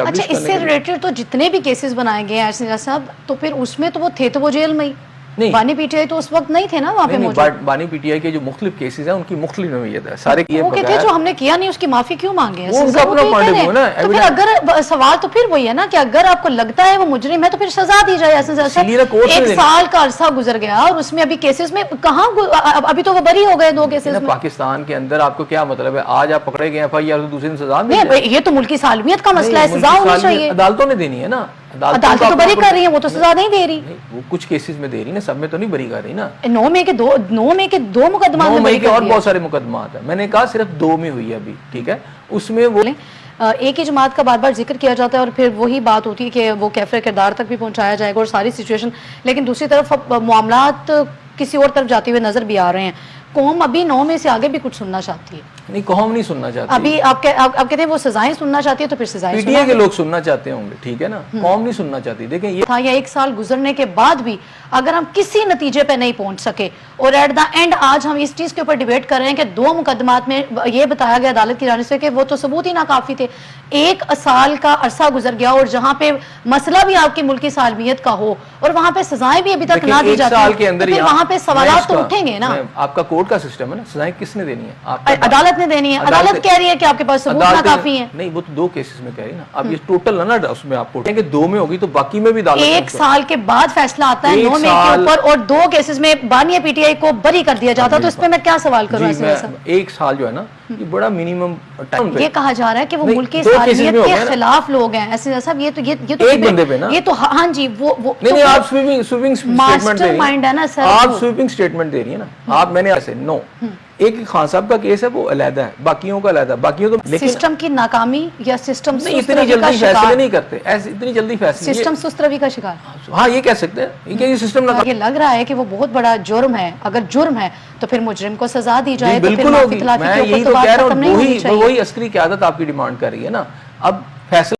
اچھا اس سے ریلیٹڈ تو جتنے بھی کیسز بنائے گئے ہیں صاحب تو پھر اس میں تو وہ تھے تو وہ جیل میں ہی نہیں بانی پی ٹی آئی تو اس وقت نہیں تھے نا وہاں پہ موجود. بانی پی ٹی آئی کے جو مختلف کیسز ہیں ان کی مختلف نوعیت ہے سارے. وہ کہتے ہیں جو ہم نے کیا نہیں اس کی معافی کیوں مانگے ہیں. وہ ان کا اپنا پوائنٹ آف ویو ہے نا. تو پھر اگر سوال تو پھر وہی ہے نا کہ اگر آپ کو لگتا ہے وہ مجرم ہے تو پھر سزا دی جائے. ایک سال کا عرصہ گزر گیا اور اس میں ابھی کیسز میں کہاں ابھی تو وہ بری ہو گئے 2 کیسز میں. پاکستان کے اندر آپ کو کیا مطلب ہے آج آپ پکڑے گئے ایف آئی آر تو دوسرے دن سزا نہیں. یہ تو ملکی سالمیت کا مسئلہ ہے. سزا ہونی چاہیے. عدالتوں نے دینی ہے نا. عدالتیں تو بری کر رہی ہیں وہ تو سزا نہیں دے رہی. وہ کچھ کیسز میں دے رہی نا سب میں تو نہیں بری کر رہی نا. 9 مئی کے 2 مقدمات میں بری کر اور بہت سارے مقدمات ہیں. میں نے کہا صرف 2 میں ہوئی ہے ابھی. ٹھیک ہے اس میں وہ ایک ہی جماعت کا بار بار ذکر کیا جاتا ہے اور پھر وہی بات ہوتی ہے کہ وہ کیفر کردار تک بھی پہنچایا جائے گا اور ساری سچویشن. لیکن دوسری طرف معاملات کسی اور طرف جاتے ہوئے نظر بھی آ رہے ہیں. قوم ابھی 9 میں سے آگے بھی کچھ سننا چاہتی ہے. نہیں قوم نہیں سننا چاہتی. ابھی آپ کہتے ہیں وہ سزائیں سننا چاہتی ہے تو پھر سزائیں پی ٹی آئی کے لوگ سننا چاہتے ہوں گے. ٹھیک ہے نا قوم نہیں سننا چاہتی. دیکھیں یہ تھا یا 1 سال گزرنے کے بعد بھی اگر ہم کسی نتیجے پہ نہیں پہنچ سکے اور ایٹ دا اینڈ آج ہم اس چیز کے اوپر ڈیبیٹ کر رہے ہیں کہ 2 مقدمات میں یہ بتایا گیا عدالت کی جانب سے کہ وہ تو ثبوت ہی ناکافی تھے. 1 سال کا عرصہ گزر گیا اور جہاں پہ مسئلہ بھی آپ کی ملکی سالمیت کا ہو اور وہاں پہ سزائیں بھی ابھی تک نہ دی جاتی ہیں تو پھر وہاں پہ سوالات تو اٹھیں گے نا. آپ کا کورٹ کا سسٹم ہے نا. سزائیں کس نے دینی ہے؟ عدالت نے دینی ہے. عدالت کہہ رہی ہے کہ آپ کے پاس ثبوت ناکافی ہیں. نہیں وہ تو 2 کیسز میں کہہ رہی ہے نا. اب یہ ٹوٹل نا اس میں آپ کو کہ 2 میں ہوگی تو باقی میں بھی عدالت 1 سال کے بعد فیصلہ آتا ہے 9 مئی کے اوپر اور 2 کیسز میں بانیہ پی ٹی آئی کو بری کر دیا جاتا تو اس پہ میں کیا سوال کروں. 1 سال جو ہے نا یہ بڑا منیمم ٹائم. یہ کہا جا رہا ہے کہ وہ ملکی سالمیت کے خلاف لوگ ہیں. ایسے صاحب ایک بندے پہ نا یہ تو ہاں جی وہ نہیں آپ سویپنگ سٹیٹمنٹ دے رہی ہیں. آپ سویپنگ سٹیٹمنٹ دے رہی ہیں نا. آپ میں نے ایسے نو ایک خان صاحب کا کیس ہے وہ علیحدہ ہے باقیوں کا علیحدہ. باقیوں تو سسٹم کی ناکامی یا سسٹم اتنی جلدی فیصلے نہیں کرتے. ایسے اتنی جلدی فیصلے سسٹم سست روی کا شکار. ہاں یہ کہہ سکتے ہیں یہ سسٹم یہ لگ رہا ہے کہ وہ بہت بڑا جرم ہے. اگر جرم ہے تو پھر مجرم کو سزا دی جائے. بالکل ہوگی. میں یہی تو کہہ رہا ہوں وہی عسکری قیادت آپ کی ڈیمانڈ کر رہی ہے نا. اب فیصلہ